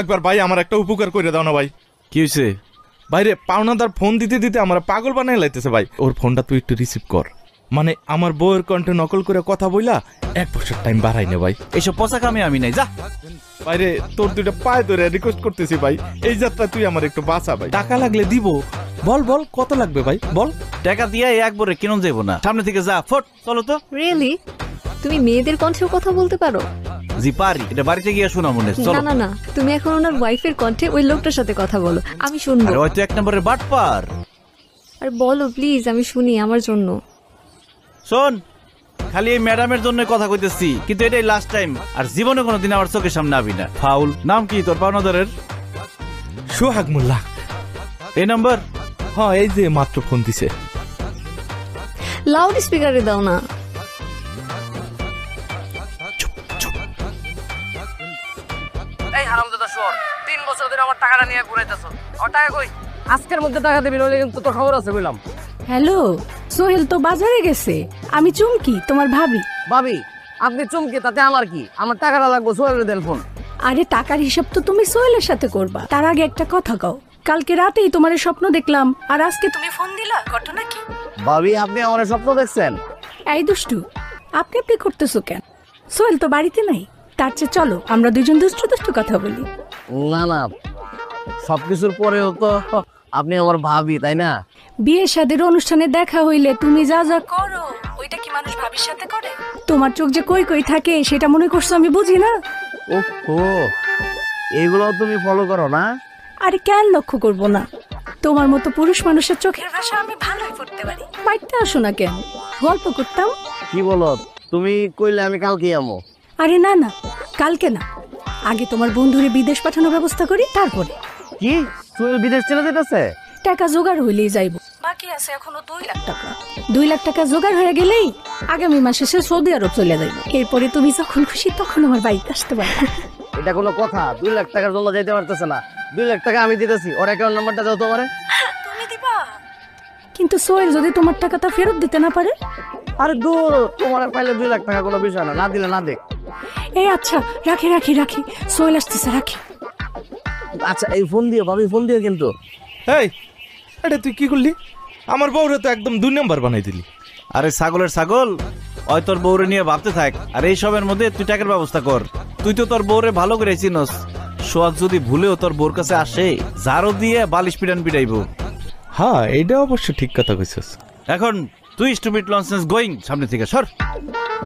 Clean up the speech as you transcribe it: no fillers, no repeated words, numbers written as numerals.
একবার ভাই আমার একটা উপকার করে দাও না ভাই। কি হয়েছে? বাইরে পাওনাদার ফোন দিতে দিতে আমার পাগল বানাই লাইতেছে ভাই। ওর ফোনটা তুই একটু রিসিভ কর। মানে আমার বউয়ের কণ্ঠে নকল করে কথা বইলা 1 বছর টাইম বাড়াই নে ভাই। এইসব পচা কামে আমি নাই, যা। বাইরে তোর দুইটা পায়ে ধরে রিকোয়েস্ট করতেছি ভাই, এই যাত্রা তুই আমার একটু বাঁচা ভাই। টাকা লাগলে দিব। বল বল কত লাগবে ভাই বল। টাকা দিয়ে একবারে কিনুন যাবো না, সামনে থেকে যা ফট। চলো তো। রিয়েলি? তুমি মেয়েদের কণ্ঠেও কথা বলতে পারো? জি পারি, এটা বাড়িতে গিয়ে শোনা মনে। না না না, তুমি এখন ওনার ওয়াইফের কণ্ঠে ওই লোকটার সাথে কথা বলো, আমি শুনবো। আরে হয়তো 1 নম্বরের বাটপার। আর বলো প্লিজ, আমি শুনি আমার জন্য। শোন, খালি এই ম্যাডামের জন্য কথা কইতেছি, কিন্তু এটাই লাস্ট টাইম। আর জীবনে কোনোদিন আমার চোখের সামনে আবি না। ফাউল। নাম কি তোর পাওনাদারের? সোহাগ মোল্লা। এই নাম্বার? হ্যাঁ, এই যে মাত্র ফোন দিছে। লাউড স্পিকারে দাও না। এই হারামজাদা শোর, 3 বছর ধরে আমার টাকাটা নিয়ে ঘুরাইতেছ। আমার টাকা কই? আজকের মধ্যে টাকা দিবি, নইলে কিন্তু তোর খবর আছে বললাম। হ্যালো, সোহেল তো বাজারে গেছে, আমি চুমকি তোমার ভাবি। ভাবি, আপনি চমকে তাতে আমার কি? আমার টাকাটা লাগবে, সোহেলের দেন ফোন। আরে টাকার হিসাব তো তুমি সোহেলের সাথে করবা, তার আগে একটা কথা কও। কালকে রাতেই তোমার স্বপ্ন দেখলাম, আর আজকে তুমি ফোন দিলা, ঘটনা কি? ভাবি, আপনি আমার স্বপ্ন দেখছেন? এই দুষ্টু, আপনি আপনি করতেছো কেন? সোহেল তো বাড়িতে নাই, তার চেয়ে চলো আমরা দুজন দুষ্টু দুষ্টু কথা বলি। না না, সবকিছুর পরেও তো আপনি আমার ভাবি, তাই না? বিয়ে শাদীর অনুষ্ঠানে দেখা হইলে তুমি যা যা করো, ওইটা কি মানুষ ভাবির সাথে করে? তোমার চোখ যে কই কই থাকে সেটা মনে করছো আমি বুঝি না? ওহো, এইগুলো তুমি ফলো করো না? আরে কেন লক্ষ্য করবো না? তোমার মতো পুরুষ মানুষের চোখের ভাষা আমি ভালোই পড়তে পারি। বাড়িতে আসো না কেন, গল্প করতাম। কি বলো তুমি? কইলে আমি কালকে আমো। আরে না না, কালকে না, আগে তোমার বন্ধুরে বিদেশ পাঠানোর ব্যবস্থা করি, তারপরে। কি সোহেল বিদেশ চলে যেতেছে? টাকা জোগাড় হইলেই যাইব, বাকি আছে এখনো 2 লাখ টাকা। 2 লাখ টাকা জোগাড় হয়ে গেলেই আগামী মাসে সে সৌদি আরব চলে যাইব। এরপরে তুমি যখন খুশি তখন আমার বাড়িতে আসতে পারবে। এটা কোনো কথা? 2 লাখ টাকার জন্য যাইতে পারতেছে না। 2 লাখ টাকা আমি দিতেছি, ওর অ্যাকাউন্ট নাম্বারটা দাও তোমারে। তুমি দিবা? কিন্তু সোহেল যদি তোমার টাকাটা ফেরত দিতে না পারে? আরে দূর, তোমার পাইলে 2 লাখ টাকা কোনো বিষয় না, না দিলে না দেখ। এই আচ্ছা, রাখি রাখি রাখি, সোহেল আসতেছে, রাখি। আচ্ছা, এই ফোন দিও ভাবি, ফোন দিও কিন্তু। এই, এটা তুই কি করলি? আমার বউরে তো একদম 2 নাম্বার বানাই দিলি। আরে ছাগলের ছাগল, ওই তোর বউরে নিয়ে ভাবতে থাক, আর এই সবের মধ্যে তুই টাকার ব্যবস্থা কর। তুই তো তোর বউরে ভালো করে চিনস। সোহাগ যদি ভুলেও তোর বউর কাছে আসে, জারো দিয়ে বালিশ পিটান পিটাইব। হ্যাঁ, এইটা অবশ্য ঠিক কথা কইছিস। এখন তুই স্টুপিড লনসেন্স গোয়িং, সামনে থেকে সর।